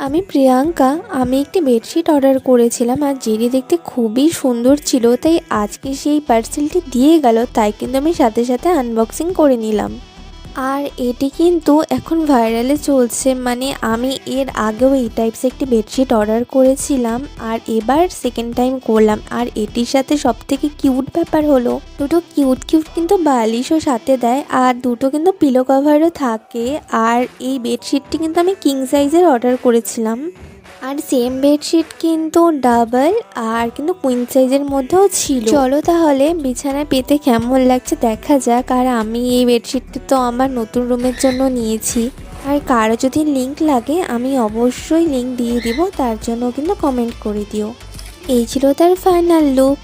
আমি প্রিয়াঙ্কা। আমি একটি বেডশিট অর্ডার করেছিলাম আর যেটি দেখতে খুবই সুন্দর ছিল, তাই আজকে সেই পার্সেলটি দিয়ে গেল, তাই কিন্তু আমি সাথে সাথে আনবক্সিং করে নিলাম। আর এটি কিন্তু এখন ভাইরালে চলছে, মানে আমি এর আগেও এই টাইপস একটি বেডশিট অর্ডার করেছিলাম আর এবার সেকেন্ড টাইম করলাম। আর এটির সাথে সবথেকে কিউট ব্যাপার হলো দুটো কিউট কিউট কিন্তু বালিশও সাথে দেয় আর দুটো কিন্তু পিলো কভারও থাকে। আর এই বেডশিটটি কিন্তু আমি কিং সাইজের অর্ডার করেছিলাম। আর সেম বেডশিট কিন্তু ডাবল আর কিন্তু কুইন সাইজের মধ্যেও ছিল। চলো তাহলে বিছানায় পেতে কেমন লাগছে দেখা যাক। আর আমি এই বেডশিটটি তো আমার নতুন রুমের জন্য নিয়েছি। আর কারো যদি লিংক লাগে আমি অবশ্যই লিংক দিয়ে দিব, তার জন্য কিন্তু কমেন্ট করে দিও। এই ছিল তার ফাইনাল লুক।